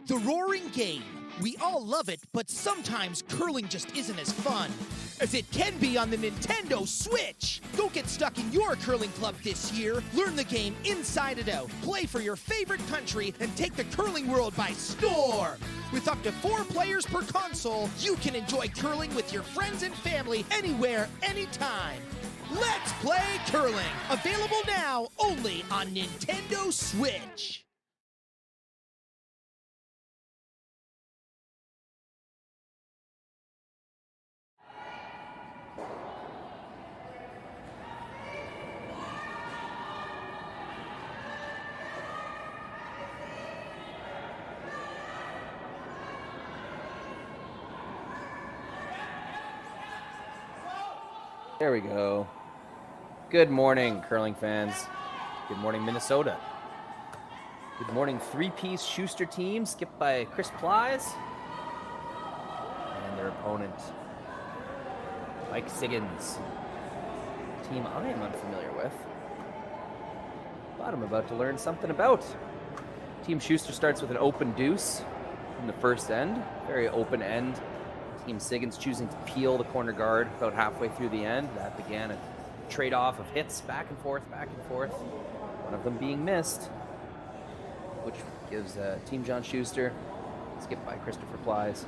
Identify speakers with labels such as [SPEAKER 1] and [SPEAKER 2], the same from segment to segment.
[SPEAKER 1] The roaring game. We all love it, but sometimes curling just isn't as fun as it can be on the Nintendo Switch. Don't get stuck in your curling club this year. Learn the game inside and out. Play for your favorite country and take the curling world by storm. With up to 4 players per console, you can enjoy curling with your friends and family anywhere, anytime. Let's play curling. Available now only on Nintendo Switch.
[SPEAKER 2] There we go. Good morning, curling fans. Good morning, Minnesota. Good morning, three-piece Shuster team, skipped by Chris Plies. And their opponent, Mike Siggins. Team I am unfamiliar with, but I'm about to learn something about. Team Shuster starts with an open deuce in the first end. Very open end. Team Siggins choosing to peel the corner guard about halfway through the end. That began a trade-off of hits back and forth, one of them being missed, which gives Team John Shuster, skipped by Christopher Plies,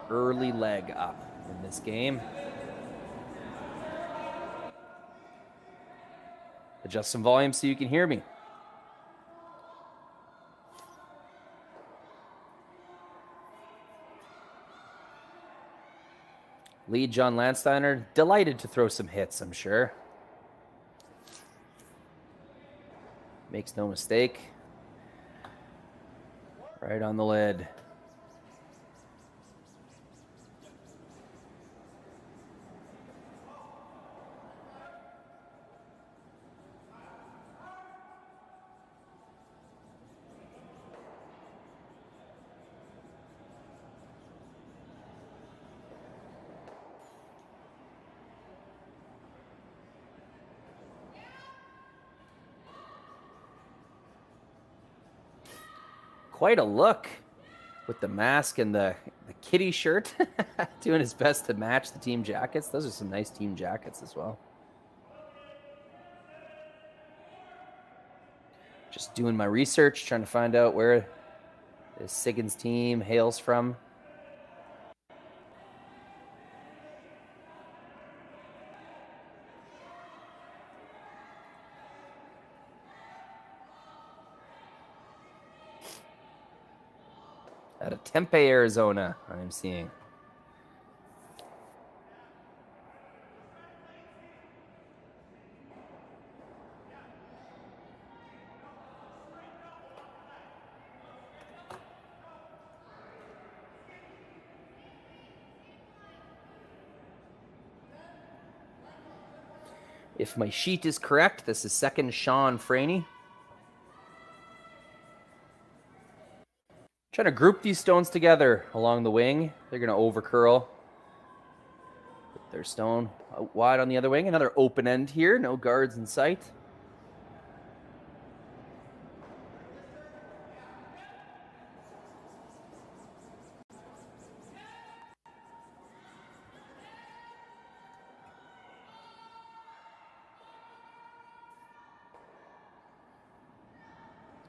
[SPEAKER 2] early leg up in this game. Adjust some volume so you can hear me. Lead John Landsteiner, delighted to throw some hits, I'm sure. Makes no mistake. Right on the lid. Quite a look with the mask and the kitty shirt. Doing his best to match the team jackets. Those are some nice team jackets as well. Just doing my research, trying to find out where this Siggins team hails from. Out of Tempe, Arizona, I'm seeing. If my sheet is correct, this is second Sean Franey. Trying to group these stones together along the wing. They're going to over curl. Put their stone out wide on the other wing. Another open end here. No guards in sight.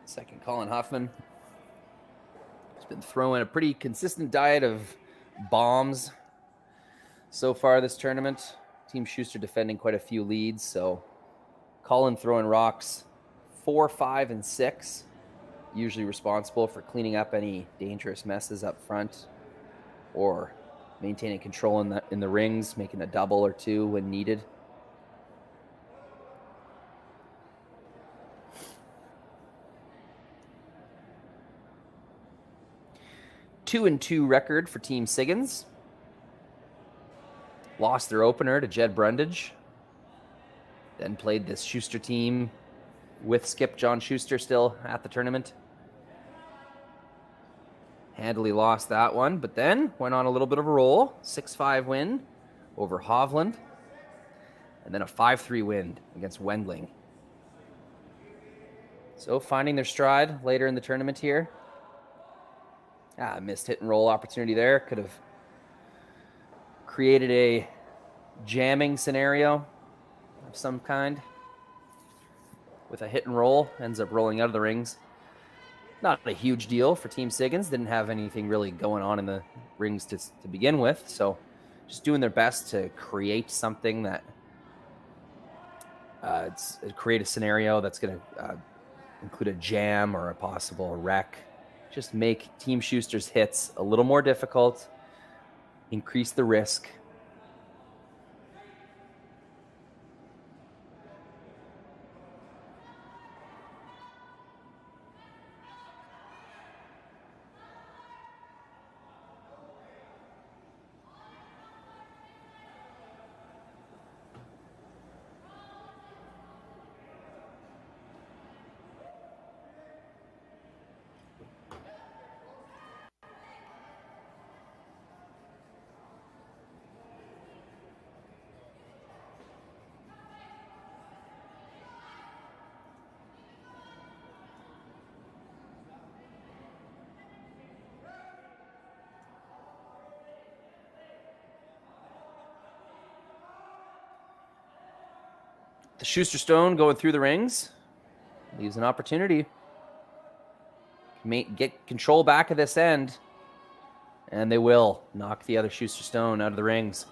[SPEAKER 2] Second Colin Huffman. Been throwing a pretty consistent diet of bombs so far this tournament. Team Shuster defending quite a few leads, so Colin throwing rocks 4, 5, and 6, usually responsible for cleaning up any dangerous messes up front or maintaining control in the rings, making a double or two when needed. Two and 2 record for Team Siggins. Lost their opener to Jed Brundage. Then played this Shuster team with Skip John Shuster still at the tournament. Handily lost that one, but then went on a little bit of a roll. 6-5 win over Hovland. And then a 5-3 win against Wendling. So finding their stride later in the tournament here. Missed hit and roll opportunity there. Could have created a jamming scenario of some kind with a hit and roll. Ends up rolling out of the rings. Not a huge deal for Team Siggins. Didn't have anything really going on in the rings to begin with. So just doing their best to create something that create a scenario that's going to include a jam or a possible wreck. Just make Team Shuster's hits a little more difficult, increase the risk. The Shuster Stone going through the rings leaves an opportunity. Get control back of this end, and they will knock the other Shuster Stone out of the rings.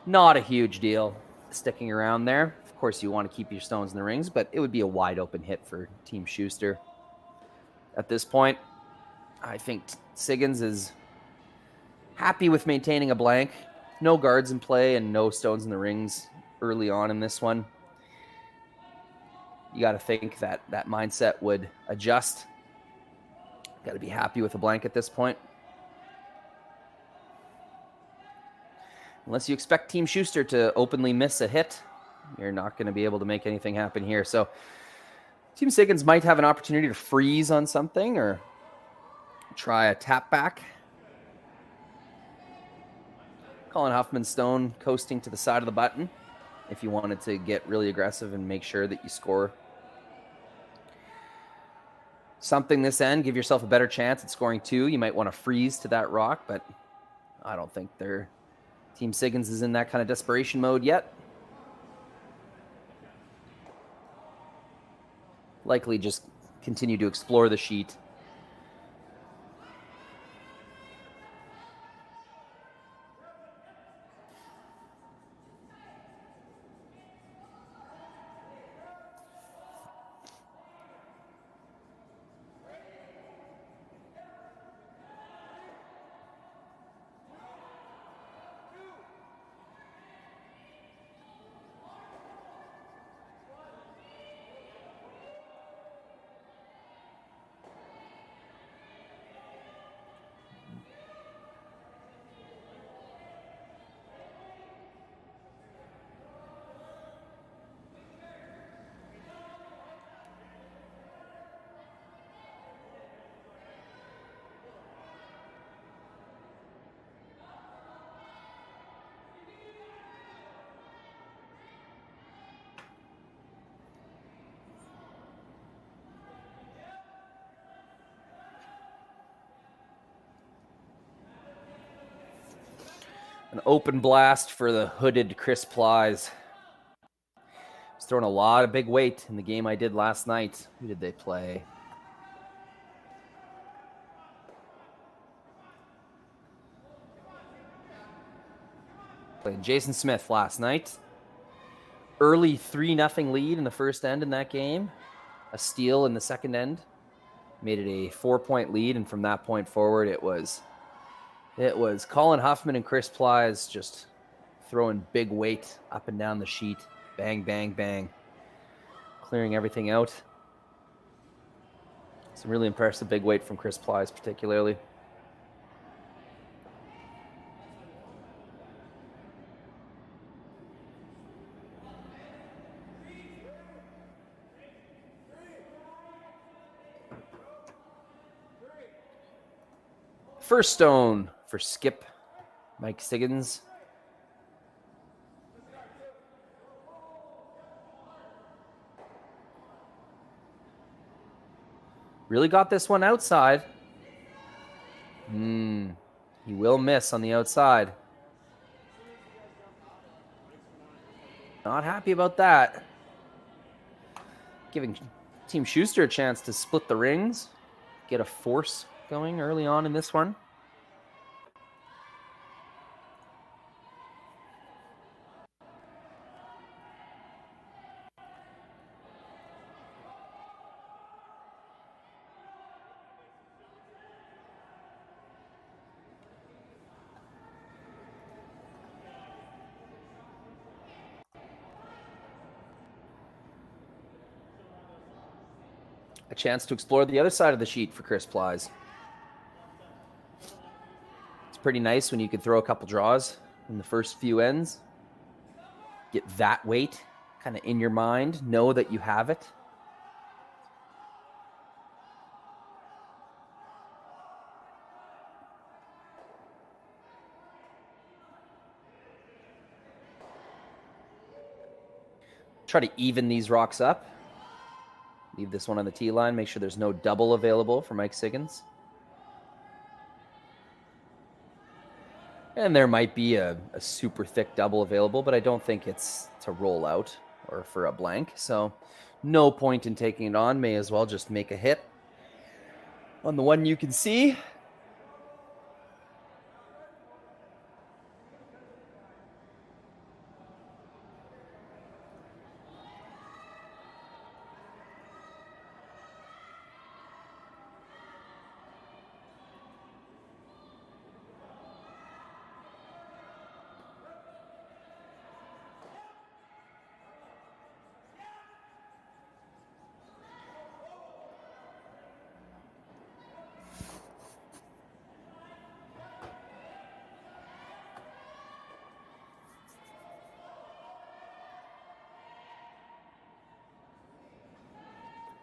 [SPEAKER 2] Not a huge deal sticking around there. Of course, you want to keep your stones in the rings, but it would be a wide open hit for Team Shuster. At this point, I think Siggins is happy with maintaining a blank. No guards in play and no stones in the rings early on in this one. You got to think that that mindset would adjust. Got to be happy with a blank at this point. Unless you expect Team Shuster to openly miss a hit, you're not going to be able to make anything happen here. So Team Siggins might have an opportunity to freeze on something or try a tap back. Colin Huffman's stone coasting to the side of the button if you wanted to get really aggressive and make sure that you score something this end, give yourself a better chance at scoring 2. You might want to freeze to that rock, but I don't think Team Siggins is in that kind of desperation mode yet. Likely just continue to explore the sheet. An open blast for the hooded Chris Plies. He's throwing a lot of big weight in the game I did last night. Who did they play? Played Jason Smith last night. Early 3-0 lead in the first end in that game. A steal in the second end. Made it a 4-point lead, and from that point forward, it was Colin Huffman and Chris Plies just throwing big weight up and down the sheet. Bang, bang, bang. Clearing everything out. Some really impressive big weight from Chris Plies particularly. First stone for Skip Mike Siggins. Really got this one outside. He will miss on the outside. Not happy about that. Giving Team Shuster a chance to split the rings, get a force going early on in this one. A chance to explore the other side of the sheet for Chris Plies. It's pretty nice when you can throw a couple draws in the first few ends. Get that weight kind of in your mind. Know that you have it. Try to even these rocks up. Leave this one on the tee line. Make sure there's no double available for Mike Siggins. And there might be a super thick double available, but I don't think it's to roll out or for a blank. So no point in taking it on. May as well just make a hit on the one you can see.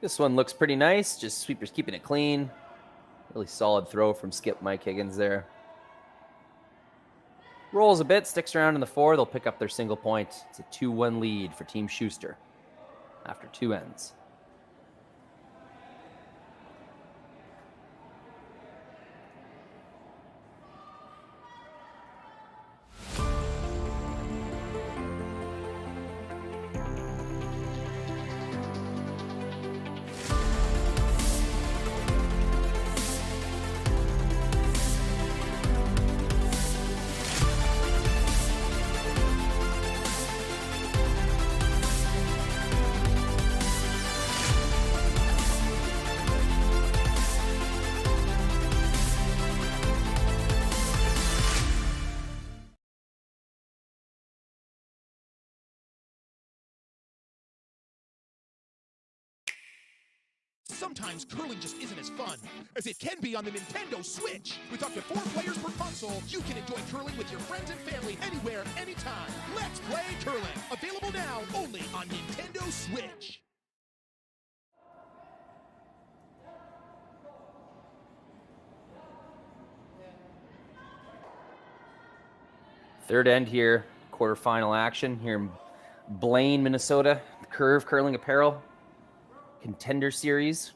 [SPEAKER 2] This one looks pretty nice. Just sweepers keeping it clean. Really solid throw from Skip Mike Higgins there. Rolls a bit, sticks around in the 4. They'll pick up their single point. It's a 2-1 lead for Team Shuster after 2 ends.
[SPEAKER 1] Sometimes curling just isn't as fun as it can be on the Nintendo Switch. With up to 4 players per console, you can enjoy curling with your friends and family anywhere, anytime. Let's play curling. Available now only on Nintendo Switch.
[SPEAKER 2] Third end here, quarterfinal action here in Blaine, Minnesota. The Curve Curling Apparel Contender Series.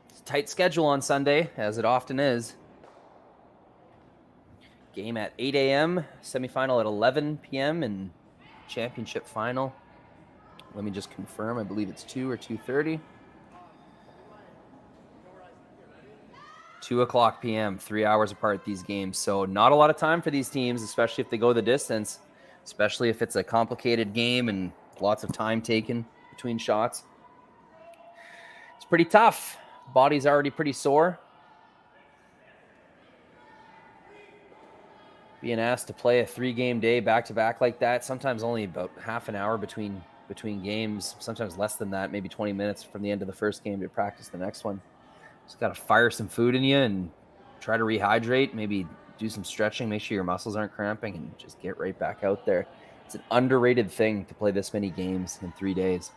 [SPEAKER 2] It's a tight schedule on Sunday, as it often is. Game at 8 a.m., semifinal at 11 p.m., and championship final. Let me just confirm. I believe it's 2 or 2:30. 2 o'clock p.m., 3 hours apart, these games. So not a lot of time for these teams, especially if they go the distance, especially if it's a complicated game and lots of time taken between shots. It's pretty tough. Body's already pretty sore. Being asked to play a 3-game day back-to-back like that, sometimes only about half an hour between games, sometimes less than that, maybe 20 minutes from the end of the first game to practice the next one. Just got to fire some food in you and try to rehydrate, maybe do some stretching, make sure your muscles aren't cramping, and just get right back out there. It's an underrated thing to play this many games in 3 days.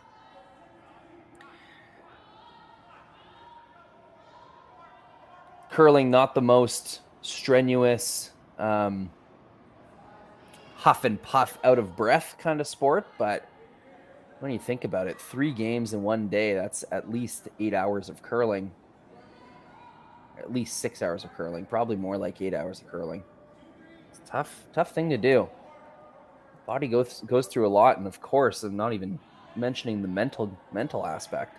[SPEAKER 2] Curling, not the most strenuous, huff and puff, out of breath kind of sport, but When you think about it, 3 games in one day, that's at least 8 hours of curling. At least 6 hours of curling, probably more like 8 hours of curling. It's a tough thing to do. Body goes through a lot, and of course, I'm not even mentioning the mental aspect.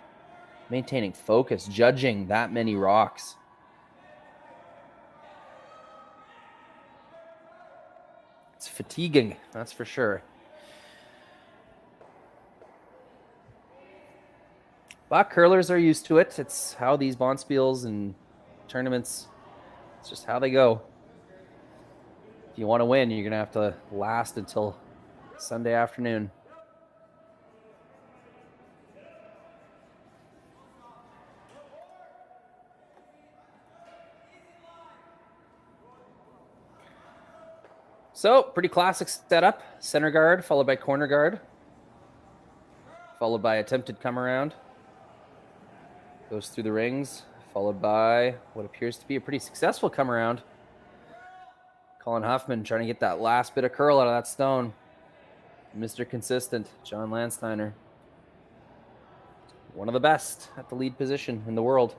[SPEAKER 2] Maintaining focus, judging that many rocks. It's fatiguing, that's for sure. But curlers are used to it. It's how these bonspiels and tournaments, it's just how they go. If you want to win, you're going to have to last until Sunday afternoon. So, pretty classic setup. Center guard, followed by corner guard. Followed by attempted come around. Goes through the rings, followed by what appears to be a pretty successful come around. Colin Huffman trying to get that last bit of curl out of that stone. Mr. Consistent, John Landsteiner. One of the best at the lead position in the world.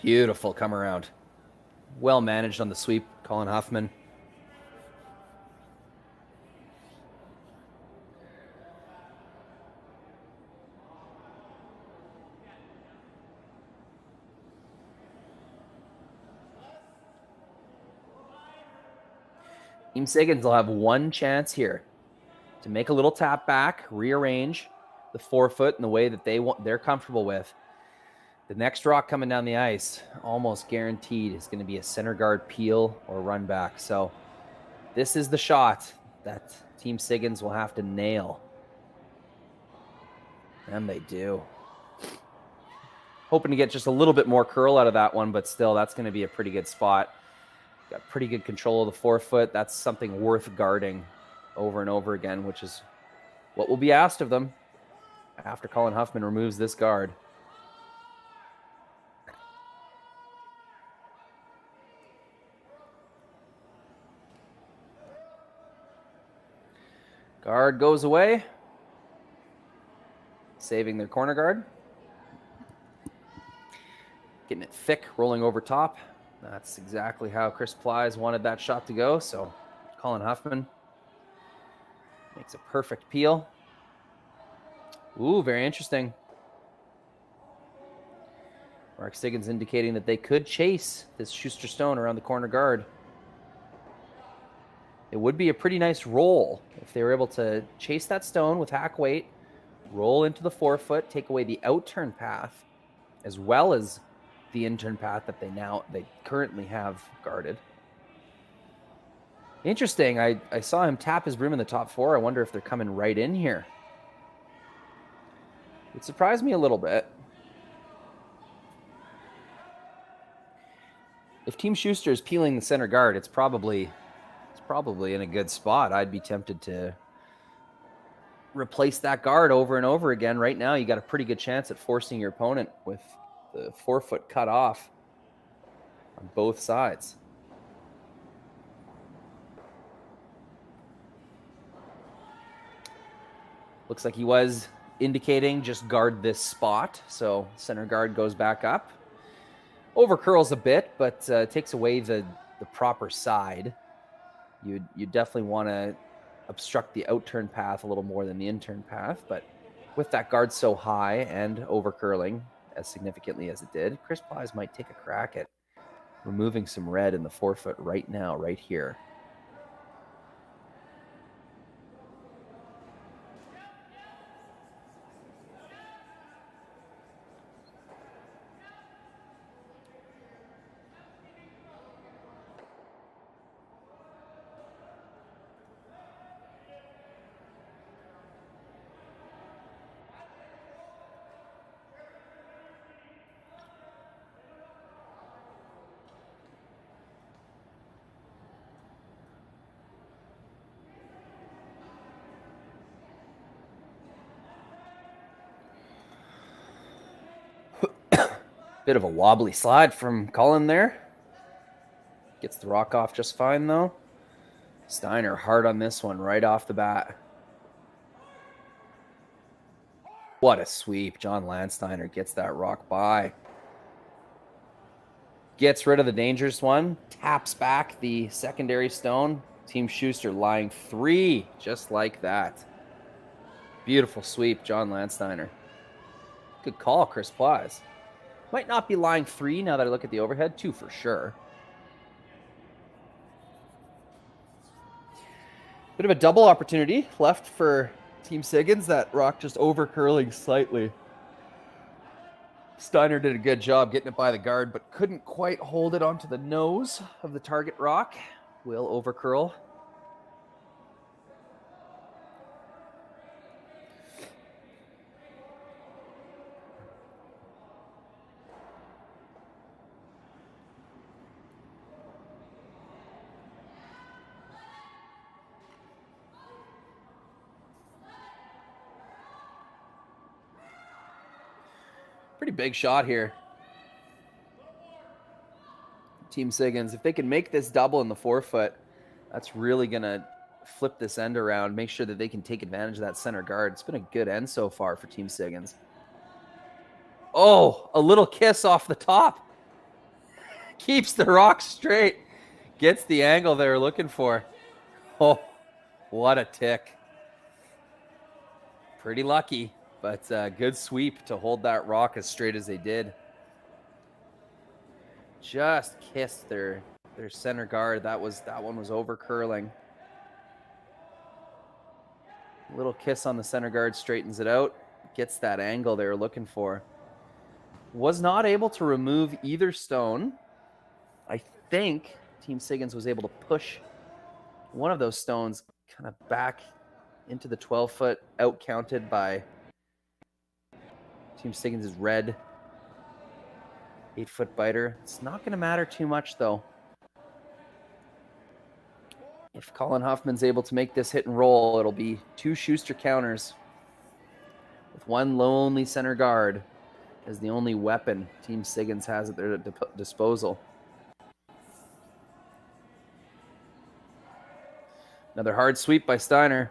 [SPEAKER 2] Beautiful come around. Well managed on the sweep, Colin Huffman. Team Siggins will have one chance here to make a little tap back, rearrange the forefoot in the way that they're comfortable with. The next rock coming down the ice, almost guaranteed, is going to be a center guard peel or run back. So this is the shot that Team Siggins will have to nail. And they do. Hoping to get just a little bit more curl out of that one, but still, that's going to be a pretty good spot. Got pretty good control of the forefoot. That's something worth guarding over and over again, which is what will be asked of them after Colin Huffman removes this guard. Guard goes away, saving their corner guard. Getting it thick, rolling over top. That's exactly how Chris Plies wanted that shot to go, so Colin Huffman makes a perfect peel. Ooh, very interesting. Mark Siggins indicating that they could chase this Shuster stone around the corner guard. It would be a pretty nice roll if they were able to chase that stone with hack weight, roll into the forefoot, take away the out-turn path, as well as the in-turn path that they currently have guarded. Interesting. I saw him tap his broom in the top four. I wonder if they're coming right in here. It surprised me a little bit. If Team Shuster is peeling the center guard, it's probably in a good spot. I'd be tempted to replace that guard over and over again, right now you got a pretty good chance at forcing your opponent with the forefoot cut off on both sides. Looks like he was indicating just guard this spot. So center guard goes back up. Over curls a bit, but takes away the proper side. You definitely want to obstruct the outturn path a little more than the in-turn path. But with that guard so high and over curling as significantly as it did, Chris Plies might take a crack at removing some red in the forefoot right now, right here. Bit of a wobbly slide from Colin there. Gets the rock off just fine, though. Steiner hard on this one right off the bat. What a sweep. John Landsteiner gets that rock by. Gets rid of the dangerous one. Taps back the secondary stone. Team Shuster lying 3, just like that. Beautiful sweep, John Landsteiner. Good call, Chris Plies. Might not be lying 3 now that I look at the overhead. 2 for sure. Bit of a double opportunity left for Team Siggins. That rock just over curling slightly. Steiner did a good job getting it by the guard, but couldn't quite hold it onto the nose of the target rock. Will over curl. Pretty big shot here. Team Siggins, if they can make this double in the forefoot, that's really going to flip this end around, make sure that they can take advantage of that center guard. It's been a good end so far for Team Siggins. Oh, a little kiss off the top. Keeps the rock straight. Gets the angle they were looking for. Oh, what a tick. Pretty lucky. But good sweep to hold that rock as straight as they did. Just kissed their center guard. That one was over curling. Little kiss on the center guard straightens it out. Gets that angle they were looking for. Was not able to remove either stone. I think Team Siggins was able to push one of those stones kind of back into the 12-foot, out counted by Team Siggins' red 8-foot biter. It's not going to matter too much, though. If Colin Huffman's able to make this hit and roll, it'll be 2 Shuster counters with one lonely center guard as the only weapon Team Siggins has at their disposal. Another hard sweep by Steiner.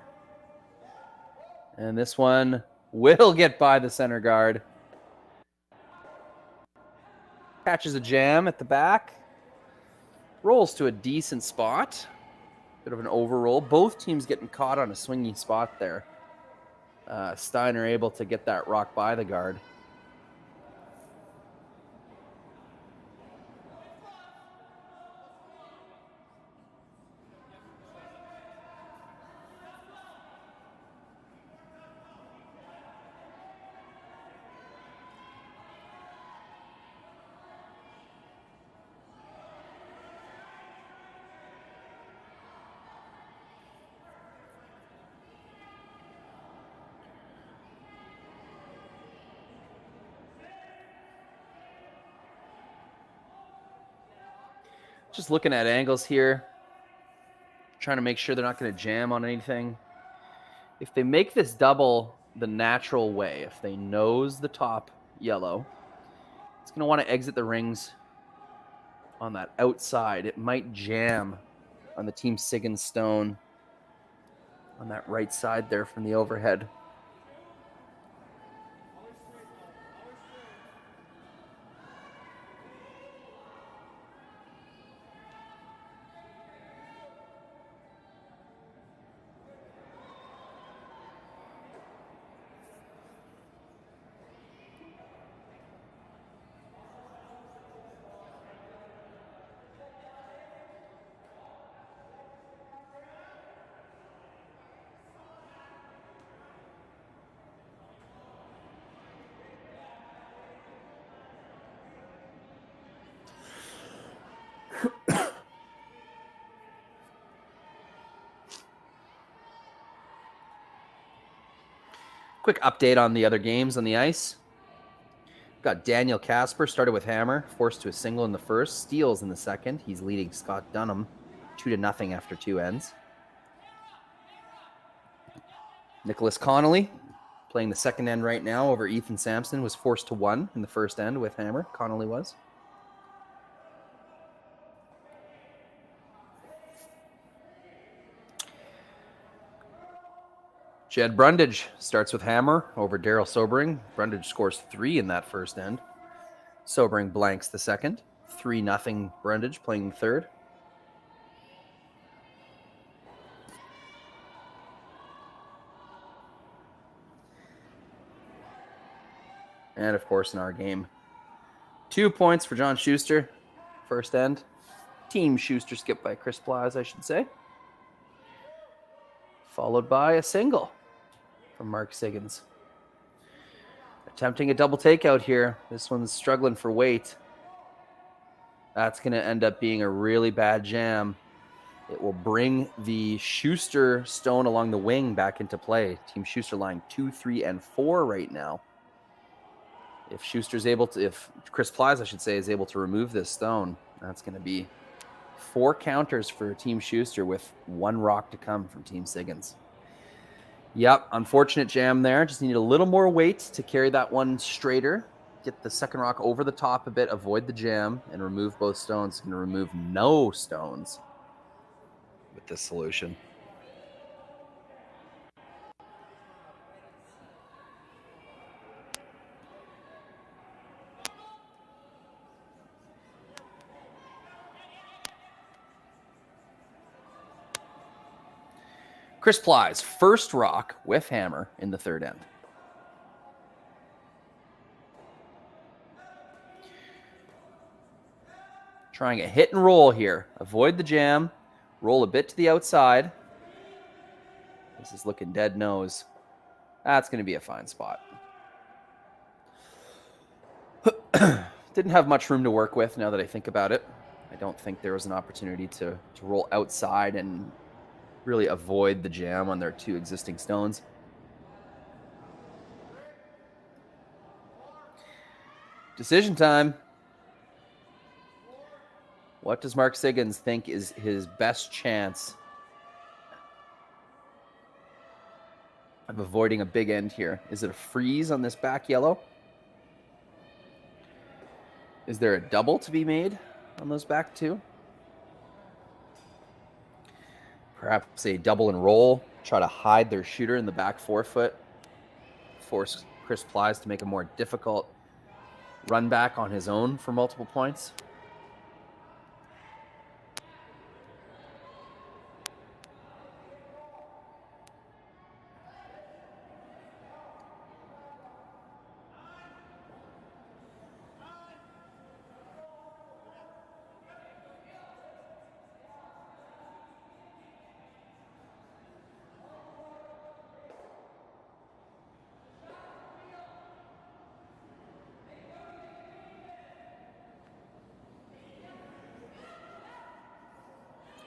[SPEAKER 2] And this one will get by the center guard. Catches a jam at the back. Rolls to a decent spot. Bit of an overroll. Both teams getting caught on a swingy spot there. Steiner able to get that rock by the guard. Just looking at angles here, trying to make sure they're not going to jam on anything. If they make this double the natural way, if they nose the top yellow, it's going to want to exit the rings on that outside. It might jam on the Team Siggins stone on that right side there from the overhead. Quick update on the other games on the ice. Got Daniel Casper, started with hammer, forced to a single in the first, steals in the second. He's leading Scott Dunham 2-0 after 2 ends. Nicholas Connolly, playing the second end right now over Ethan Sampson, was forced to 1 in the first end with hammer. Connolly was. Jed Brundage starts with hammer over Daryl Sobering. Brundage scores 3 in that first end. Sobering blanks the second. 3-0 Brundage playing the third. And of course in our game, 2 points for John Shuster. First end. Team Shuster skipped by Chris Plaz, I should say. Followed by a single from Mark Siggins. Attempting a double takeout here. This one's struggling for weight. That's going to end up being a really bad jam. It will bring the Shuster stone along the wing back into play. Team Shuster lying 2, 3, and 4 right now. If Schuster's able to, if Chris Plaz, I should say, is able to remove this stone, that's going to be 4 counters for Team Shuster with 1 rock to come from Team Siggins. Yep, unfortunate jam there. Just need a little more weight to carry that one straighter. Get the second rock over the top a bit, avoid the jam, and remove both stones. Going to remove no stones with this solution. Chris Plaz, first rock with hammer in the third end. Trying a hit and roll here. Avoid the jam. Roll a bit to the outside. This is looking dead nose. That's going to be a fine spot. Didn't have much room to work with now that I think about it. I don't think there was an opportunity to roll outside and really avoid the jam on their 2 existing stones. Decision time. What does Mark Siggins think is his best chance of avoiding a big end here? Is it a freeze on this back yellow? Is there a double to be made on those back 2? Perhaps a double and roll, try to hide their shooter in the back 4-foot, force Chris Plaz to make a more difficult run back on his own for multiple points.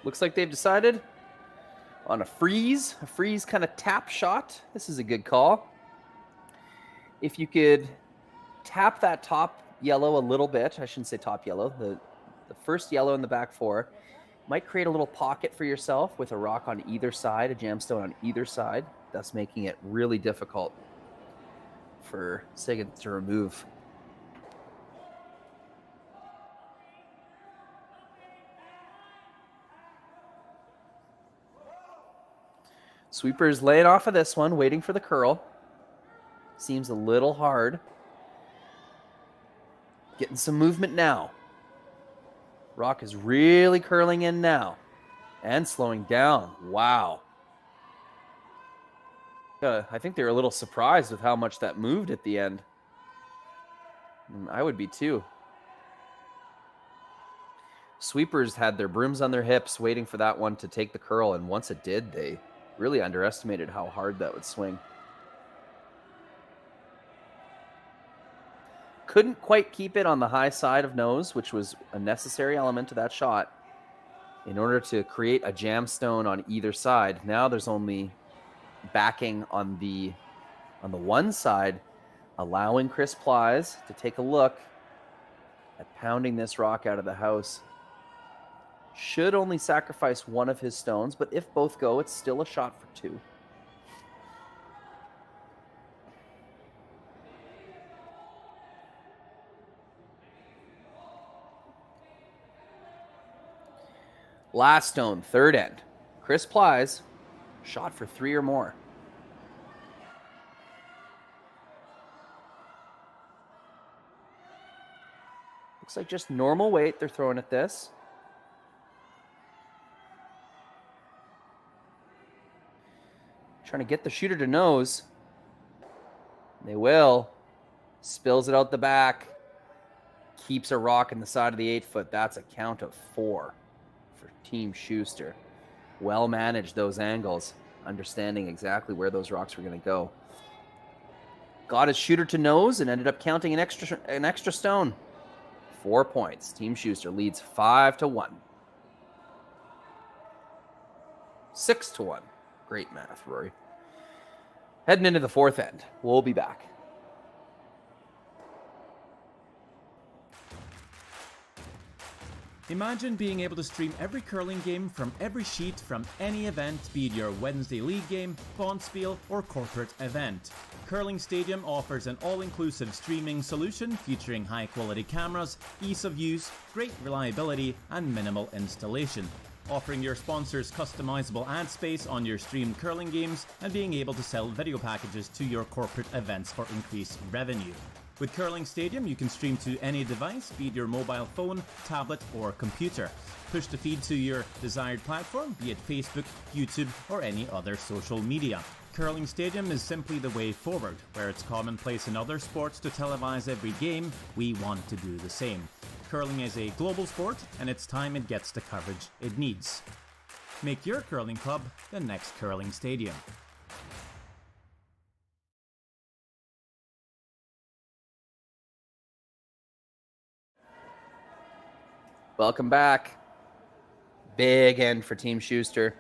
[SPEAKER 2] Looks like they've decided on a freeze kind of tap shot. This is a good call. If you could tap that top yellow a little bit, I shouldn't say top yellow, the first yellow in the back 4, might create a little pocket for yourself with a rock on either side, a jamstone on either side. thus making it really difficult for Siggins to remove. Sweeper's laying off of this one, waiting for the curl. Seems a little hard. Getting some movement now. Rock is really curling in now. And slowing down. Wow. I think they're a little surprised with how much that moved at the end. I would be too. Sweepers had their brooms on their hips waiting for that one to take the curl, and once it did, they really underestimated how hard that would swing. Couldn't quite keep it on the high side of nose, which was a necessary element to that shot in order to create a jam stone on either side. Now there's only backing on the one side, allowing Chris Plies to take a look at pounding this rock out of the house. Should only sacrifice one of his stones, but if both go, it's still a shot for two. Last stone, third end. Chris Plies, shot for three or more. Looks like just normal weight they're throwing at this. Trying to get the shooter to nose. They will. Spills it out the back. Keeps a rock in the side of the 8-foot. That's a count of 4 for Team Shuster. Well managed those angles, understanding exactly where those rocks were going to go. Got his shooter to nose and ended up counting an extra stone. 4 points. Team Shuster leads 5-1. 6-1. Great math, Rory. Heading into the fourth end. We'll be back.
[SPEAKER 3] Imagine being able to stream every curling game from every sheet from any event, be it your Wednesday league game, bonspiel, or corporate event. Curling Stadium offers an all-inclusive streaming solution featuring high-quality cameras, ease of use, great reliability, and minimal installation. Offering your sponsors customizable ad space on your streamed curling games and being able to sell video packages to your corporate events for increased revenue. With Curling Stadium, you can stream to any device, be it your mobile phone, tablet, or computer. Push the feed to your desired platform, be it Facebook, YouTube, or any other social media. Curling Stadium is simply the way forward. Where it's commonplace in other sports to televise every game, we want to do the same. Curling is a global sport, and it's time it gets the coverage it needs. Make your curling club the next Curling Stadium.
[SPEAKER 2] Welcome back. Big end for Team Shuster.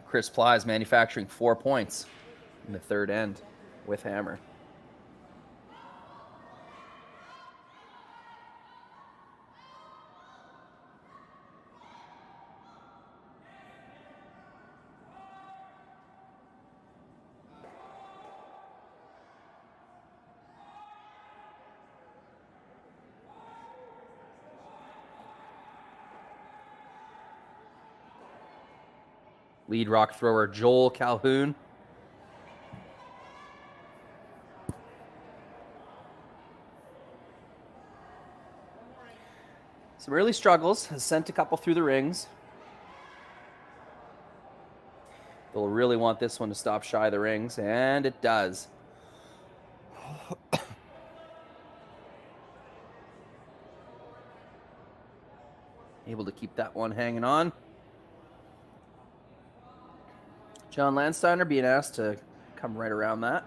[SPEAKER 2] Chris Plies manufacturing 4 points in the third end with hammer. Lead rock thrower Joel Calhoun. Some early struggles, has sent a couple through the rings. They'll really want this one to stop shy of the rings, and it does. Able to keep that one hanging on. John Landsteiner being asked to come right around that.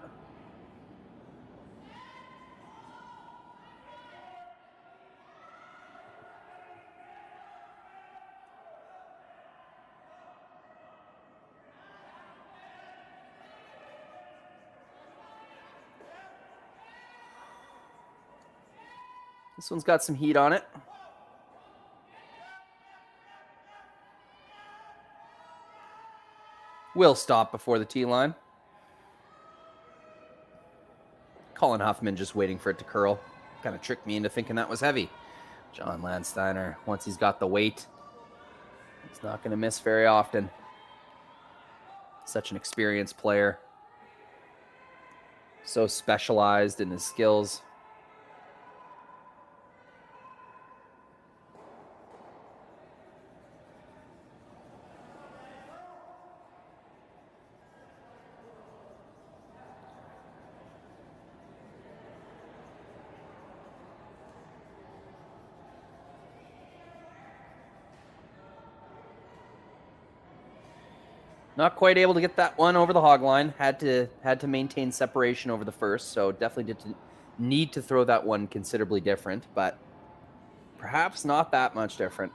[SPEAKER 2] This one's got some heat on it. will stop before the tee line. Colin Huffman just waiting for it to curl. Kind of tricked me into thinking that was heavy. John Landsteiner, once he's got the weight, he's not going to miss very often. Such an experienced player. So specialized in his skills. Not quite able to get that one over the hog line. Had to maintain separation over the first, so definitely did need to throw that one considerably different, but perhaps not that much different.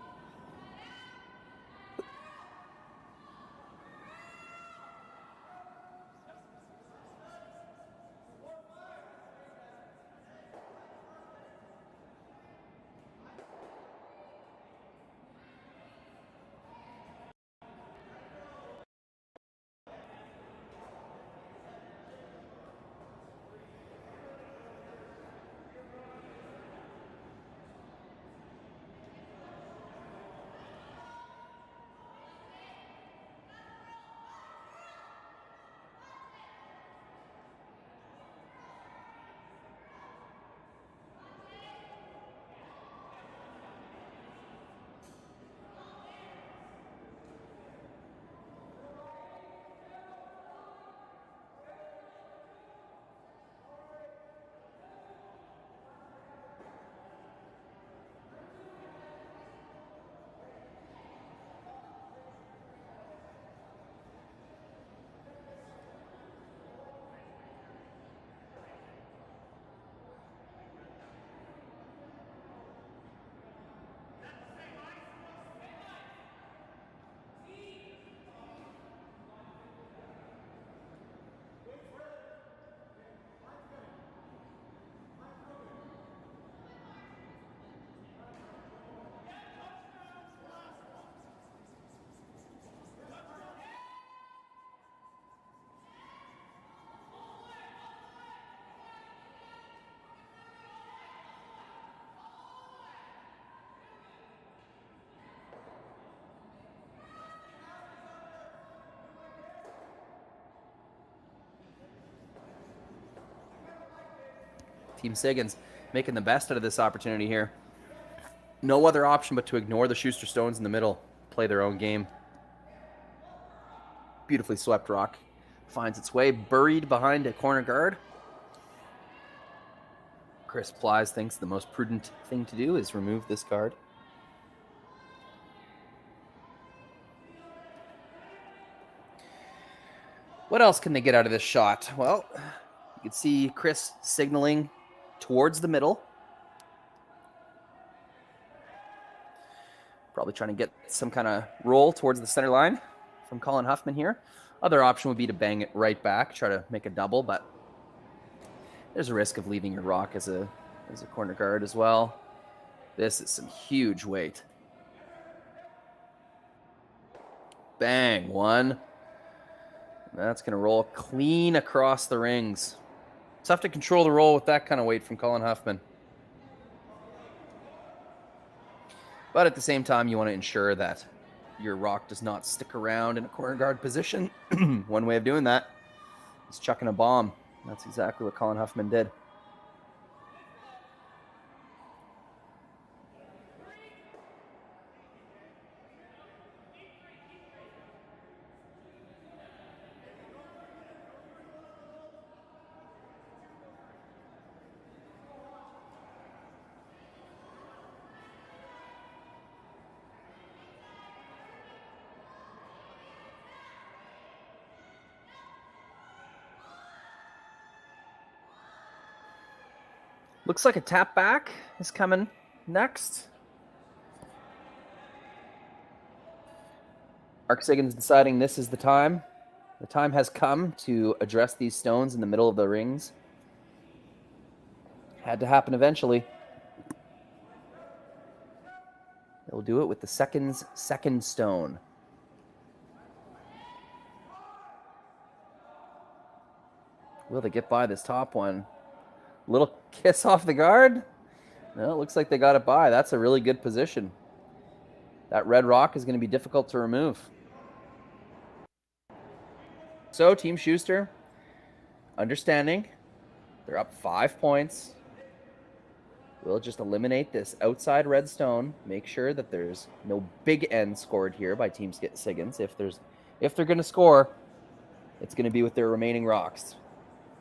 [SPEAKER 2] Team Siggins making the best out of this opportunity here. No other option but to ignore the Shuster stones in the middle, play their own game. Beautifully swept rock finds its way buried behind a corner guard. Chris Plies thinks the most prudent thing to do is remove this card. What else can they get out of this shot? Well, you can see Chris signaling towards the middle. Probably trying to get some kind of roll towards the center line from Colin Huffman here. Other option would be to bang it right back, try to make a double, but there's a risk of leaving your rock as a corner guard as well. This is some huge weight. Bang, one. That's going to roll clean across the rings. Tough to control the roll with that kind of weight from Colin Huffman. But at the same time, you want to ensure that your rock does not stick around in a corner guard position. One way of doing that is chucking a bomb. That's exactly what Colin Huffman did. Looks like a tap back is coming next. Mark Siggins deciding this is the time. The time has come to address these stones in the middle of the rings. Had to happen eventually. They'll do it with the second stone. Will they get by this top one? Little kiss off the guard. No, it looks like they got it by. That's a really good position. That red rock is going to be difficult to remove. So Team Shuster, understanding, they're up 5 points. We'll just eliminate this outside red stone. Make sure that there's no big end scored here by Team Siggins. If they're going to score, it's going to be with their remaining rocks.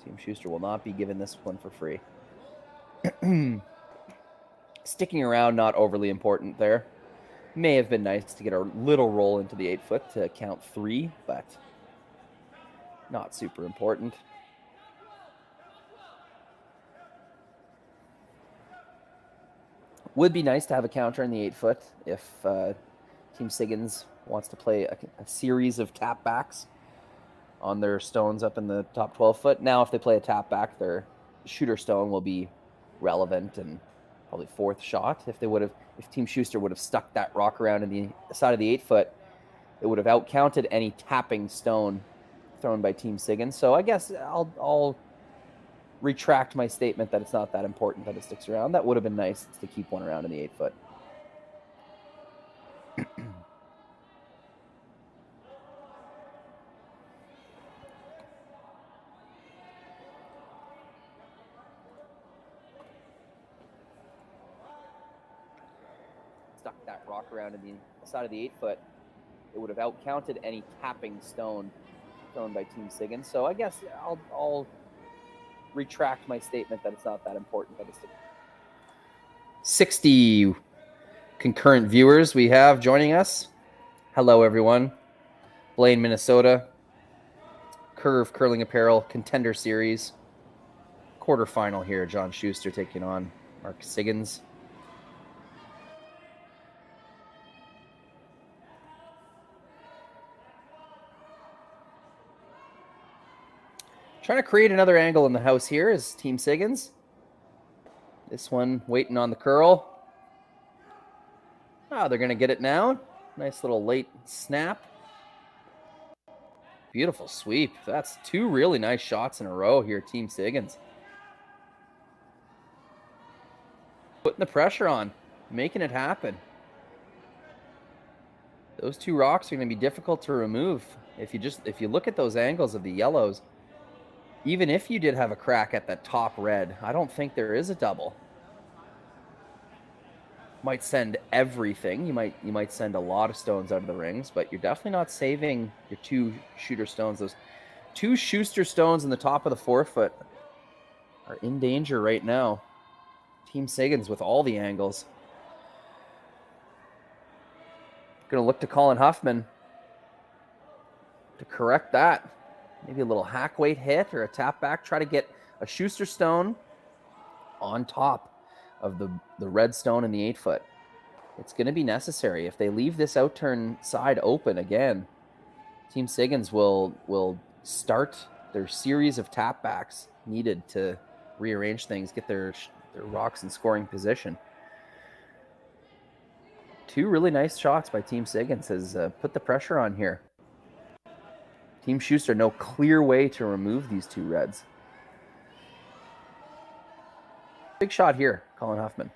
[SPEAKER 2] Team Shuster will not be given this one for free. Sticking around, not overly important there. May have been nice to get a little roll into the 8-foot to count 3, but not super important. Would be nice to have a counter in the 8-foot if Team Siggins wants to play a series of tap backs on their stones up in the top 12-foot. Now, if they play a tap back, their shooter stone will be relevant and probably 4th shot. If Team Shuster would have stuck that rock around in the side of the 8-foot, it would have outcounted any tapping stone thrown by Team Siggins. So I guess I'll retract my statement that it's not that important that it sticks around. That would have been nice to keep one around in the 8-foot. Stuck that rock around in the side of the 8-foot, it would have outcounted any tapping stone thrown by Team Siggins. So I guess I'll retract my statement that it's not that important that it's 60 concurrent viewers we have joining us. Hello, everyone. Blaine, Minnesota. Curve Curling Apparel Contender Series. Quarterfinal here. John Shuster taking on Mark Siggins. Trying to create another angle in the house here is Team Siggins. This one waiting on the curl. Oh, they're going to get it now. Nice little late snap. Beautiful sweep. That's 2 really nice shots in a row here, Team Siggins. Putting the pressure on, making it happen. Those 2 rocks are going to be difficult to remove. If you look at those angles of the yellows, even if you did have a crack at that top red, I don't think there is a double. Might send everything. You might send a lot of stones out of the rings, but you're definitely not saving your 2 shooter stones. Those 2 Shuster stones in the top of the 4-foot are in danger right now. Team Siggins with all the angles. Going to look to Colin Huffman to correct that. Maybe a little hack weight hit or a tap back. Try to get a Shuster stone on top of the red stone in the 8-foot. It's going to be necessary. If they leave this outturn side open again, Team Siggins will start their series of tap backs needed to rearrange things, get their rocks in scoring position. 2 really nice shots by Team Siggins has put the pressure on here. Team Shuster, no clear way to remove these 2 reds. Big shot here, Colin Huffman.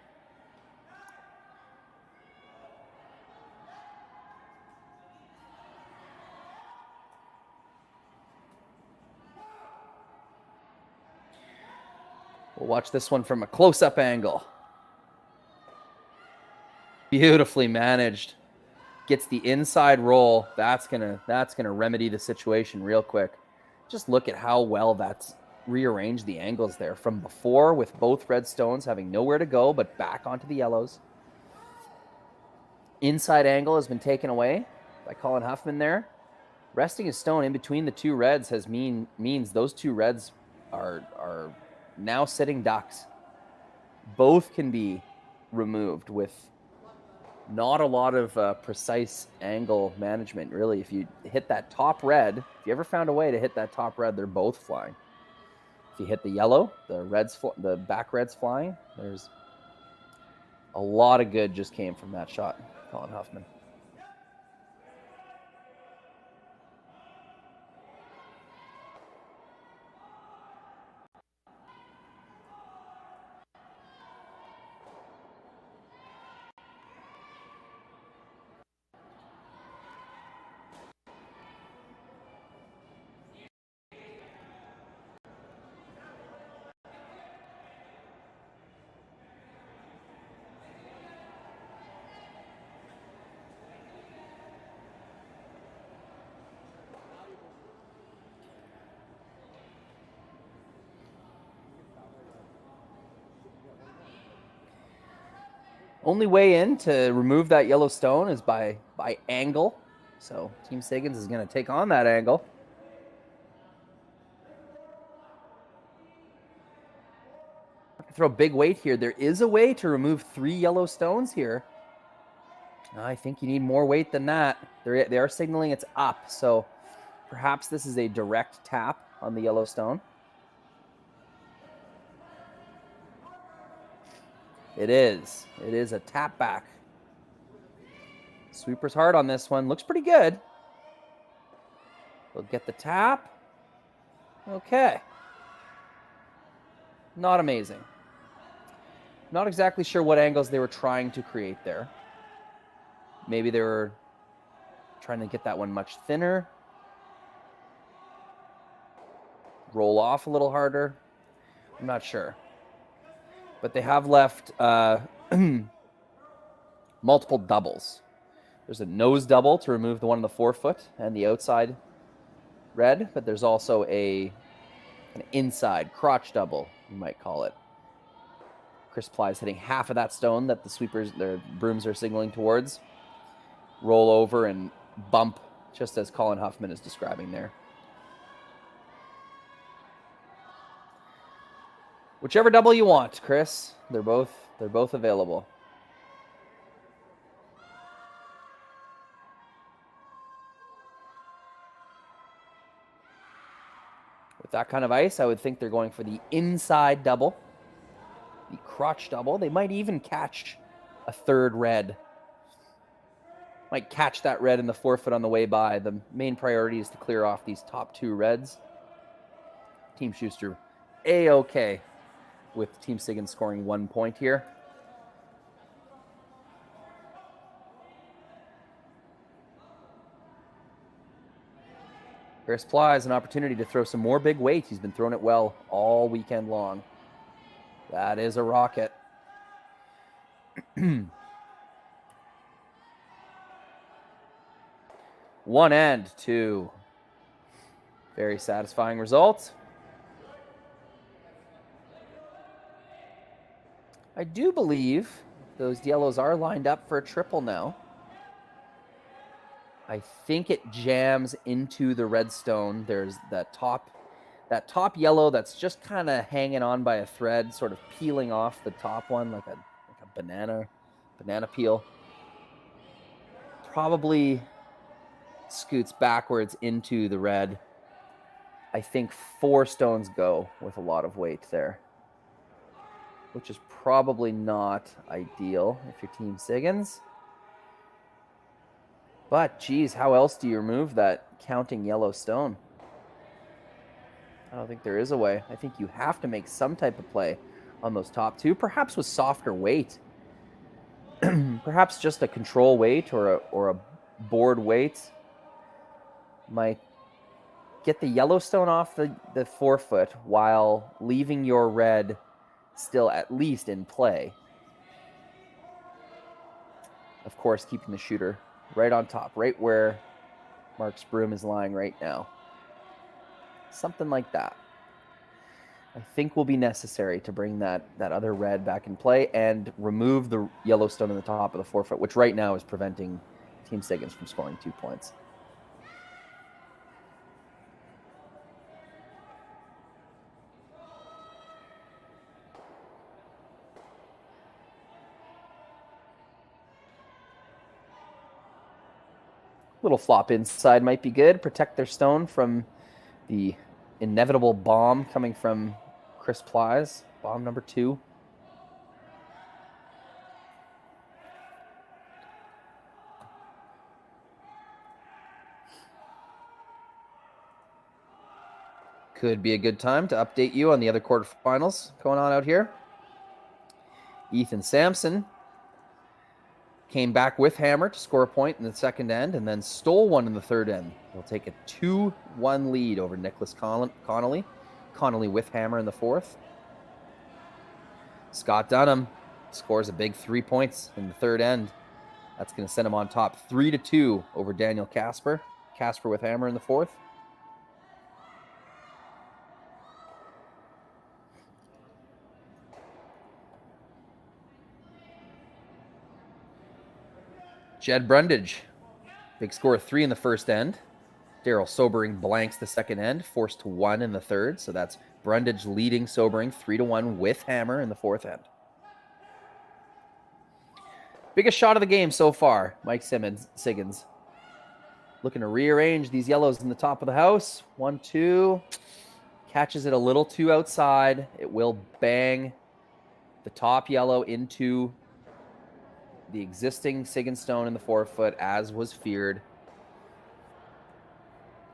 [SPEAKER 2] We'll watch this one from a close-up angle. Beautifully managed. Gets the inside roll. That's gonna remedy the situation real quick. Just look at how well that's rearranged the angles there from before, with both red stones having nowhere to go but back onto the yellows. Inside angle has been taken away by Colin Huffman there. Resting his stone in between the 2 reds means those 2 reds are now sitting ducks. Both can be removed with not a lot of precise angle management, really. If you hit that top red, if you ever found a way to hit that top red, they're both flying. If you hit the yellow, the back red's flying. There's a lot of good just came from that shot, Colin Huffman. Only way in to remove that yellow stone is by angle. So Team Siggins is going to take on that angle. Throw big weight here. There is a way to remove 3 yellow stones here. I think you need more weight than that. They are signaling it's up, so perhaps this is a direct tap on the yellow stone. It is. It is a tap back. Sweeper's hard on this one. Looks pretty good. We'll get the tap. Okay. Not amazing. Not exactly sure what angles they were trying to create there. Maybe they were trying to get that one much thinner. Roll off a little harder. I'm not sure. But they have left multiple doubles. There's a nose double to remove the one on the forefoot and the outside red, but there's also an inside crotch double, you might call it. Chris Ply's hitting half of that stone that the sweepers, their brooms are signaling towards. Roll over and bump, just as Colin Huffman is describing there. Whichever double you want, Chris. They're both available. With that kind of ice, I would think they're going for the inside double. The crotch double. They might even catch a third red. Might catch that red in the forefoot on the way by. The main priority is to clear off these top 2 reds. Team Shuster A-okay with Team Siggins scoring 1 point here. Chris Ply has an opportunity to throw some more big weight. He's been throwing it well all weekend long. That is a rocket. One and 2. Very satisfying result. I do believe those yellows are lined up for a triple now. I think it jams into the redstone. There's that top yellow that's just kind of hanging on by a thread, sort of peeling off the top one like a banana peel. Probably scoots backwards into the red. I think 4 stones go with a lot of weight there, which is probably not ideal if you're Team Siggins. But, geez, how else do you remove that counting yellow stone? I don't think there is a way. I think you have to make some type of play on those top 2, perhaps with softer weight. Perhaps just a control weight or a board weight might get the Yellowstone off the forefoot while leaving your red still at least in play. Of course, keeping the shooter right on top, right where Mark's broom is lying right now. Something like that, I think, will be necessary to bring that other red back in play and remove the Yellowstone in the top of the forefoot, which right now is preventing Team Siggins from scoring 2 points. Little flop inside might be good. Protect their stone from the inevitable bomb coming from Chris Ply's. Bomb number 2. Could be a good time to update you on the other quarterfinals going on out here. Ethan Sampson came back with hammer to score a point in the second end and then stole one in the third end. He'll take a 2-1 lead over Nicholas Connolly. Connolly with hammer in the fourth. Scott Dunham scores a big 3 points in the third end. That's going to send him on top 3-2 over Daniel Casper. Casper with hammer in the fourth. Jed Brundage, big score of 3 in the first end. Daryl Sobering blanks the second end, forced to 1 in the third. So that's Brundage leading Sobering 3-1 with hammer in the fourth end. Biggest shot of the game so far, Mike Siggins. Looking to rearrange these yellows in the top of the house. 1-2. Catches it a little too outside. It will bang the top yellow into the existing Siggins stone in the forefoot, as was feared.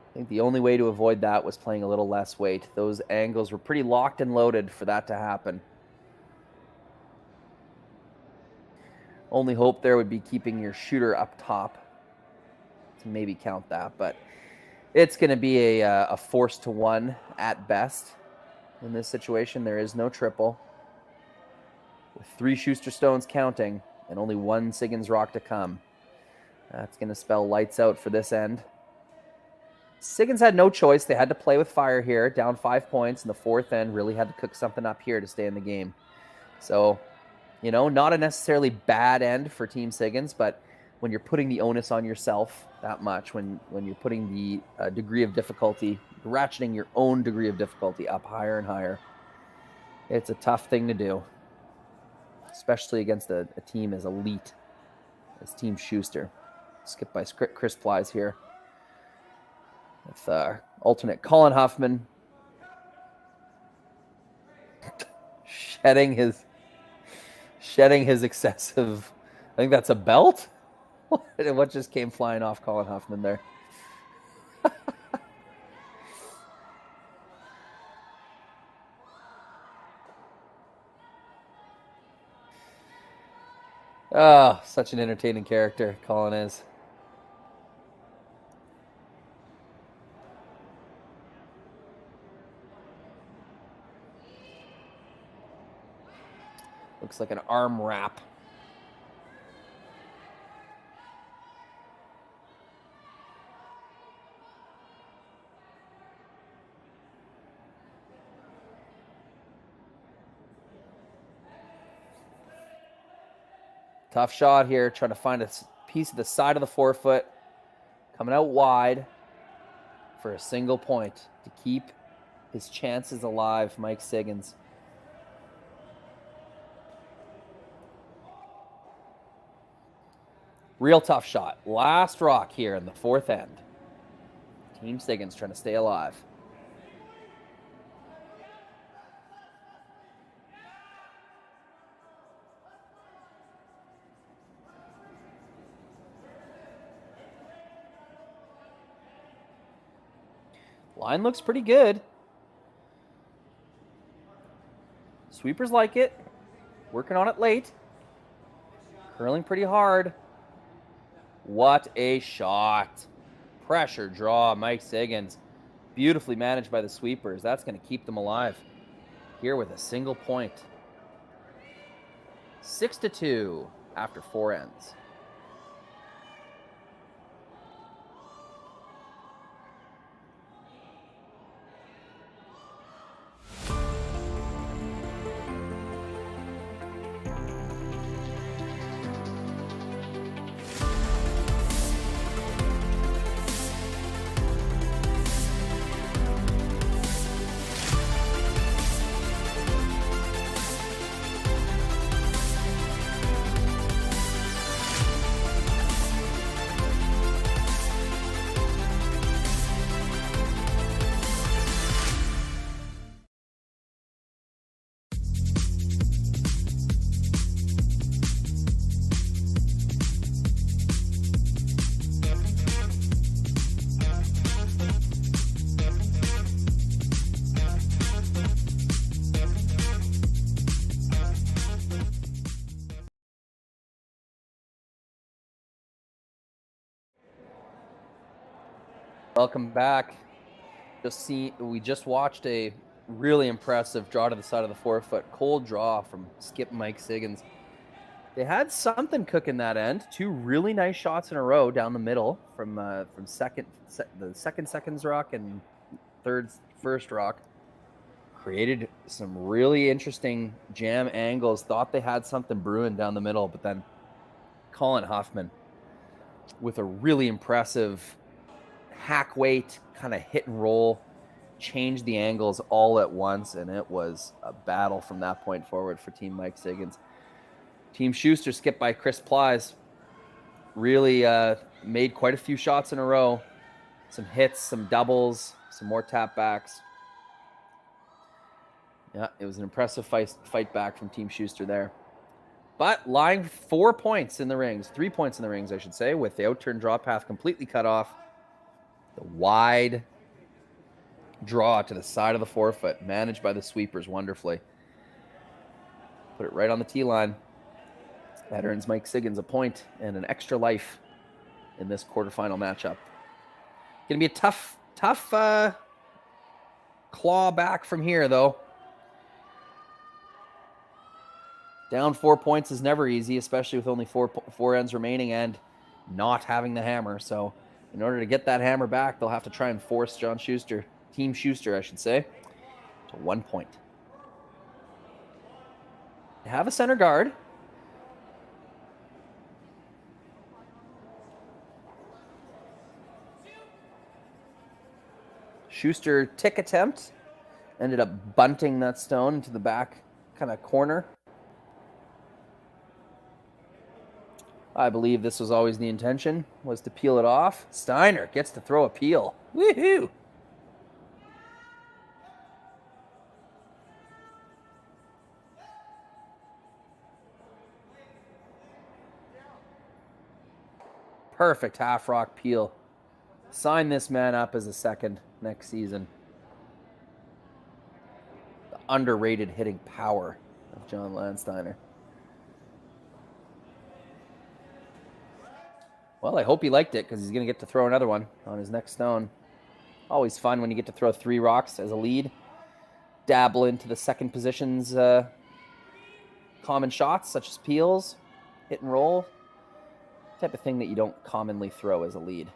[SPEAKER 2] I think the only way to avoid that was playing a little less weight. Those angles were pretty locked and loaded for that to happen. Only hope there would be keeping your shooter up top to maybe count that, but it's going to be a force to 1 at best in this situation. There is no triple. With 3 Shuster stones counting and only 1 Siggins rock to come, that's going to spell lights out for this end. Siggins had no choice. They had to play with fire here, down 5 points in the fourth end. Really had to cook something up here to stay in the game. So, you know, not a necessarily bad end for Team Siggins, but when you're putting the onus on yourself that much, when you're putting the degree of difficulty, ratcheting your own degree of difficulty up higher and higher, it's a tough thing to do, especially against a team as elite as Team Shuster. Skip by Chris Plies here. With alternate Colin Huffman shedding his excessive, I think that's a belt. What just came flying off Colin Huffman there? Oh, such an entertaining character Colin is. Looks like an arm wrap. Tough shot here, trying to find a piece of the side of the forefoot. Coming out wide for a single point to keep his chances alive, Mike Siggins. Real tough shot. Last rock here in the fourth end. Team Siggins trying to stay alive. Line looks pretty good. Sweepers like it. Working on it late. Curling pretty hard. What a shot. Pressure draw, Mike Siggins. Beautifully managed by the sweepers. That's going to keep them alive here with a single point. 6-2 after 4 ends. Welcome back. We just watched a really impressive draw to the side of the forefoot. Cold draw from Skip Mike Siggins. They had something cooking that end. 2 really nice shots in a row down the middle from the second Siggins rock and first rock. Created some really interesting jam angles. Thought they had something brewing down the middle, but then Colin Huffman with a really impressive hack weight, kind of hit and roll, changed the angles all at once, and it was a battle from that point forward for Team Mike Siggins. Team Shuster skipped by Chris Plies. Really made quite a few shots in a row. Some hits, some doubles, some more tap backs. Yeah, it was an impressive fight back from Team Shuster there. But lying 4 points in the rings, 3 points in the rings, I should say, with the outturn draw path completely cut off. The wide draw to the side of the forefoot, managed by the sweepers wonderfully. Put it right on the tee line. That earns Mike Siggins a point and an extra life in this quarterfinal matchup. Gonna be a tough claw back from here, though. Down 4 points is never easy, especially with only four ends remaining and not having the hammer. So in order to get that hammer back, they'll have to try and force John Shuster, Team Shuster, I should say, to 1 point. They have a center guard. Shuster tick attempt ended up bunting that stone into the back kind of corner. I believe this was always the intention, was to peel it off. Steiner gets to throw a peel. Woohoo! Perfect half rock peel. Sign this man up as a second next season. The underrated hitting power of John Landsteiner. Well, I hope he liked it because he's going to get to throw another one on his next stone. Always fun when you get to throw 3 rocks as a lead. Dabble into the second position's common shots, such as peels, hit and roll. Type of thing that you don't commonly throw as a lead.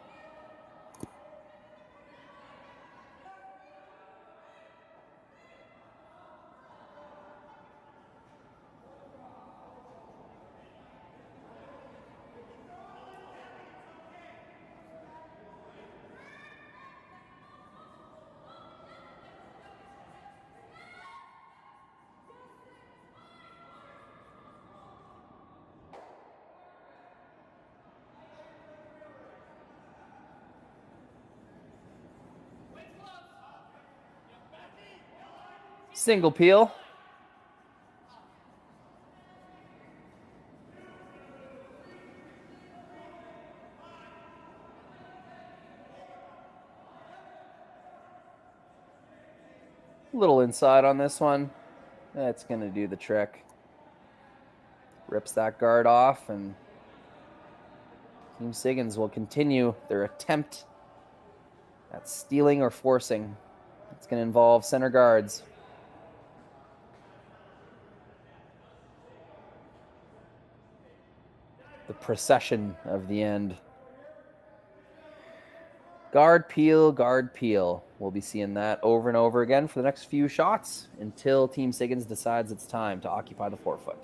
[SPEAKER 2] Single peel. A little inside on this one. That's going to do the trick. Rips that guard off, and Team Siggins will continue their attempt at stealing or forcing. It's going to involve center guards. The procession of the end. Guard peel, guard peel. We'll be seeing that over and over again for the next few shots until Team Siggins decides it's time to occupy the forefoot.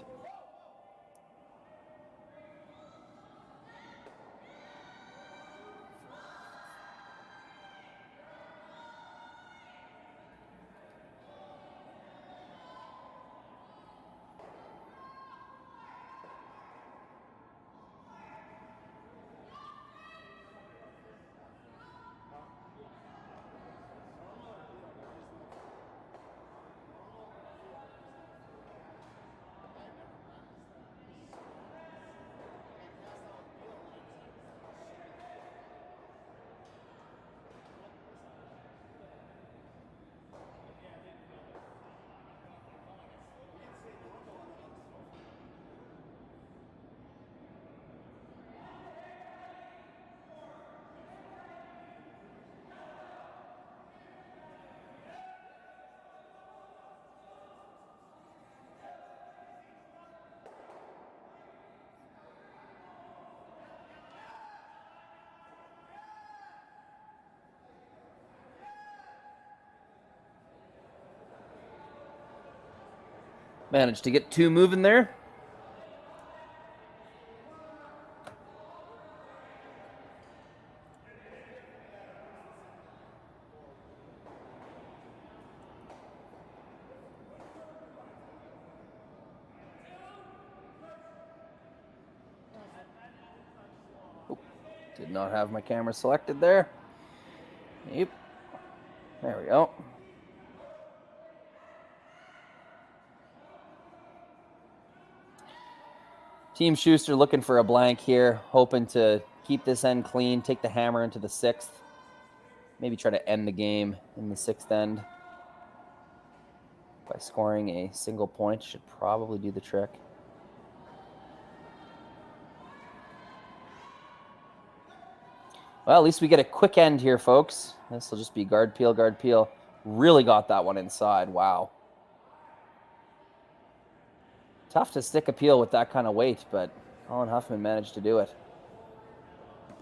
[SPEAKER 2] Managed to get 2 moving there. Did not have my camera selected there. Yep. There we go. Team Shuster looking for a blank here, hoping to keep this end clean, take the hammer into the 6th. Maybe try to end the game in the 6th end by scoring a single point. Should probably do the trick. Well, at least we get a quick end here, folks. This will just be guard peel, guard peel. Really got that one inside. Wow. Tough to stick a peel with that kind of weight, but Colin Huffman managed to do it.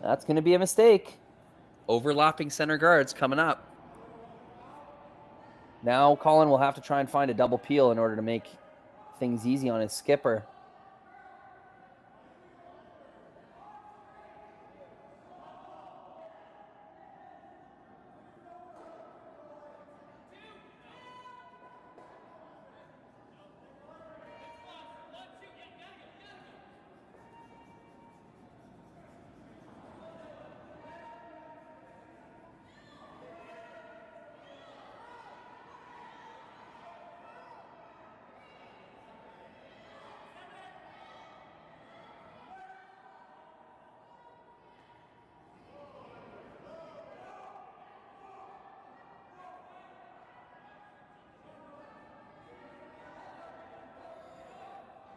[SPEAKER 2] That's going to be a mistake. Overlapping center guards coming up. Now Colin will have to try and find a double peel in order to make things easy on his skipper.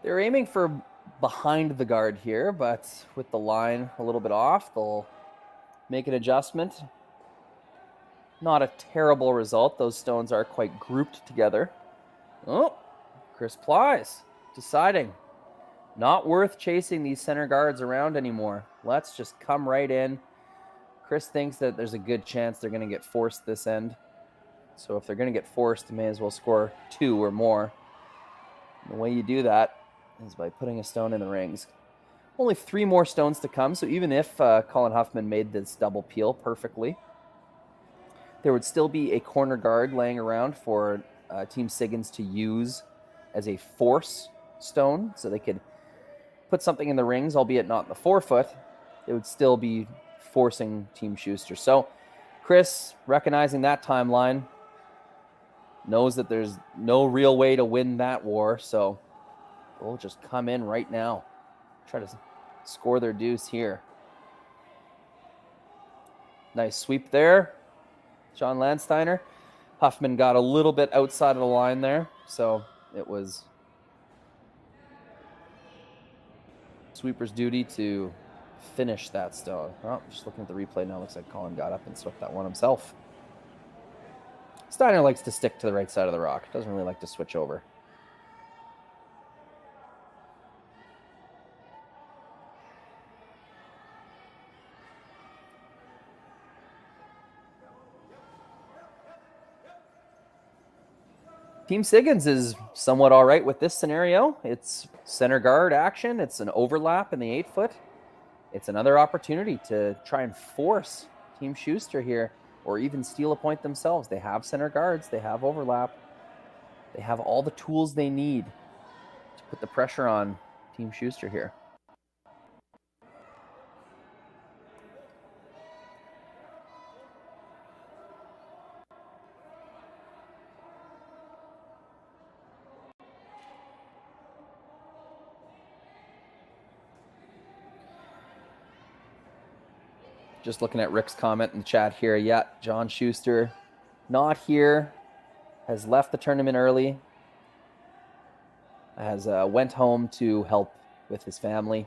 [SPEAKER 2] They're aiming for behind the guard here, but with the line a little bit off, they'll make an adjustment. Not a terrible result. Those stones are quite grouped together. Oh, Chris Plies deciding not worth chasing these center guards around anymore. Let's just come right in. Chris thinks that there's a good chance they're going to get forced this end. So if they're going to get forced, they may as well score 2 or more. And the way you do that is by putting a stone in the rings. Only 3 more stones to come, so even if Colin Huffman made this double peel perfectly, there would still be a corner guard laying around for Team Siggins to use as a force stone, so they could put something in the rings, albeit not in the forefoot. It would still be forcing Team Shuster. So Chris, recognizing that timeline, knows that there's no real way to win that war, so we'll just come in right now. Try to score their deuce here. Nice sweep there. John Landsteiner. Huffman got a little bit outside of the line there, so it was sweeper's duty to finish that stone. Oh, just looking at the replay now, looks like Colin got up and swept that one himself. Steiner likes to stick to the right side of the rock. Doesn't really like to switch over. Team Siggins is somewhat all right with this scenario. It's center guard action. It's an overlap in the 8-foot. It's another opportunity to try and force Team Shuster here, or even steal a point themselves. They have center guards. They have overlap. They have all the tools they need to put the pressure on Team Shuster here. Just looking at Rick's comment in the chat here. Yeah, John Shuster not here. Has left the tournament early. Has went home to help with his family.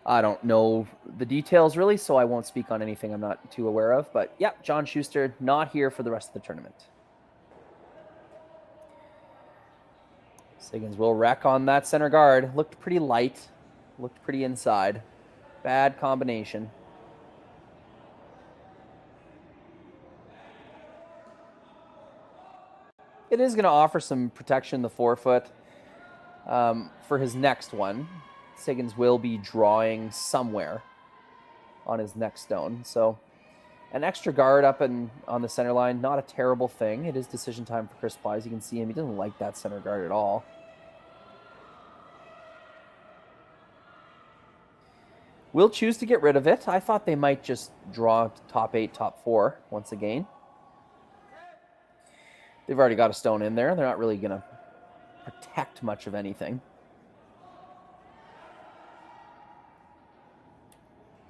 [SPEAKER 2] I don't know the details really, so I won't speak on anything I'm not too aware of. But yeah, John Shuster not here for the rest of the tournament. Siggins will wreck on that center guard. Looked pretty light. Looked pretty inside. Bad combination. It is going to offer some protection in the forefoot for his next one. Siggins will be drawing somewhere on his next stone. So an extra guard up on the center line, not a terrible thing. It is decision time for Chris Plies. You can see him. He doesn't like that center guard at all. will choose to get rid of it. I thought they might just draw top 8, top 4 once again. They've already got a stone in there. They're not really going to protect much of anything.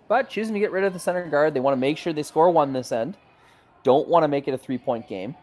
[SPEAKER 2] But choosing to get rid of the center guard. They want to make sure they score 1 this end. Don't want to make it a 3-point game.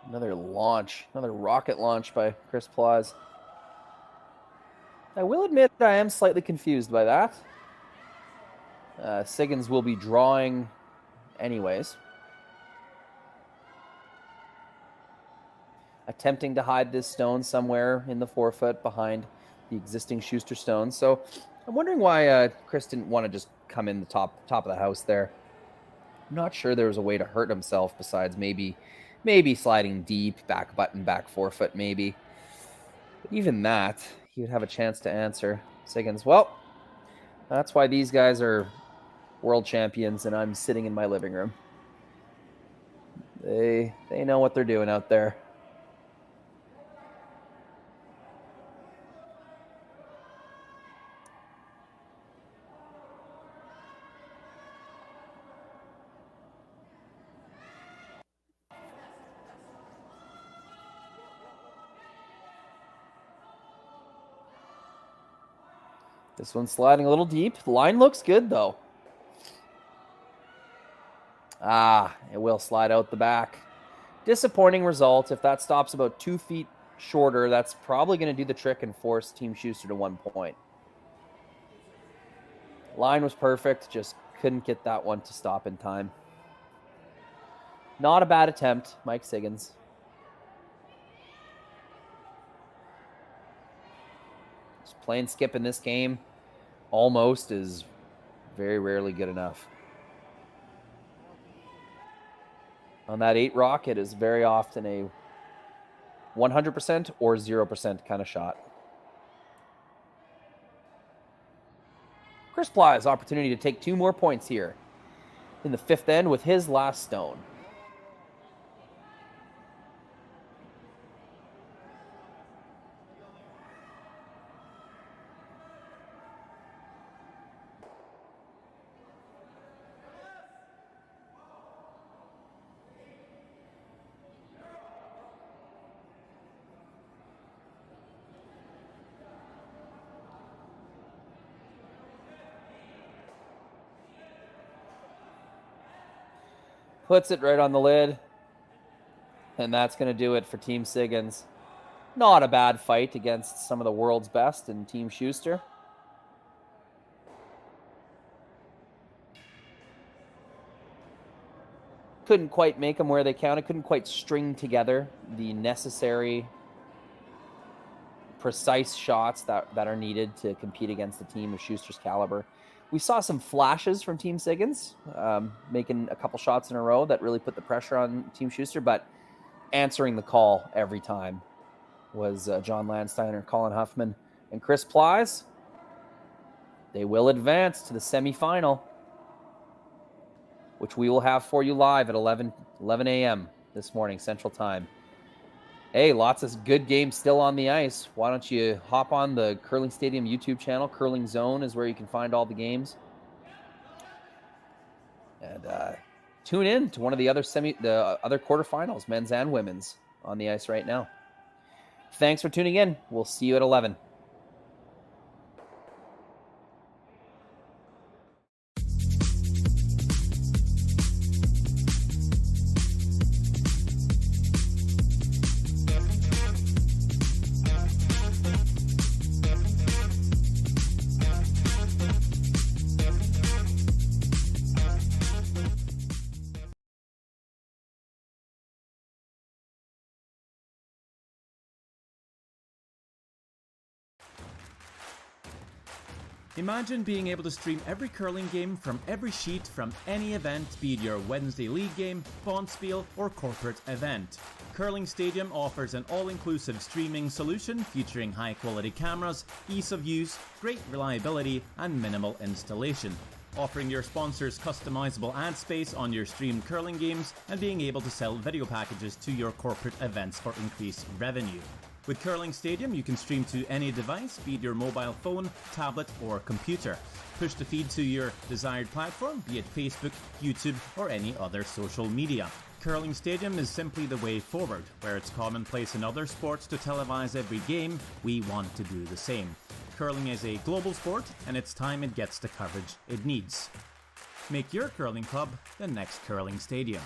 [SPEAKER 2] Another launch, another rocket launch by Chris Plaus. I will admit that I am slightly confused by that. Siggins will be drawing anyways. Attempting to hide this stone somewhere in the forefoot behind the existing Shuster stone. So I'm wondering why Chris didn't want to just come in the top of the house there. I'm not sure there was a way to hurt himself besides maybe sliding deep, back button, back forefoot, maybe. But even that, he would have a chance to answer. Siggins, well, that's why these guys are world champions and I'm sitting in my living room. They know what they're doing out there. This one's sliding a little deep. The line looks good, though. It will slide out the back. Disappointing result. If that stops about 2 feet shorter, that's probably going to do the trick and force Team Shuster to 1 point. Line was perfect. Just couldn't get that one to stop in time. Not a bad attempt, Mike Siggins. Just playing skip in this game almost is very rarely good enough. On that 8 rock, it is very often a 100% or 0% kind of shot. Chris Plaus' opportunity to take 2 more points here in the 5th end with his last stone. Puts it right on the lid. And that's going to do it for Team Siggins. Not a bad fight against some of the world's best in Team Shuster. Couldn't quite make them where they counted. Couldn't quite string together the necessary, precise shots that are needed to compete against a team of Shuster's caliber. We saw some flashes from Team Siggins, making a couple shots in a row that really put the pressure on Team Shuster, but answering the call every time was John Landsteiner, Colin Huffman, and Chris Plaus. They will advance to the semifinal, which we will have for you live at 11 a.m. this morning, Central Time. Hey, lots of good games still on the ice. Why don't you hop on the Curling Stadium YouTube channel? Curling Zone is where you can find all the games. And tune in to one of the other quarterfinals, men's and women's, on the ice right now. Thanks for tuning in. We'll see you at 11.
[SPEAKER 3] Imagine being able to stream every curling game from every sheet from any event, be it your Wednesday league game, bonspiel, or corporate event. Curling Stadium offers an all-inclusive streaming solution featuring high-quality cameras, ease of use, great reliability, and minimal installation. Offering your sponsors customizable ad space on your streamed curling games and being able to sell video packages to your corporate events for increased revenue. With Curling Stadium, you can stream to any device, be it your mobile phone, tablet, or computer. Push the feed to your desired platform, be it Facebook, YouTube, or any other social media. Curling Stadium is simply the way forward. Where it's commonplace in other sports to televise every game, we want to do the same. Curling is a global sport, and it's time it gets the coverage it needs. Make your curling club the next Curling Stadium.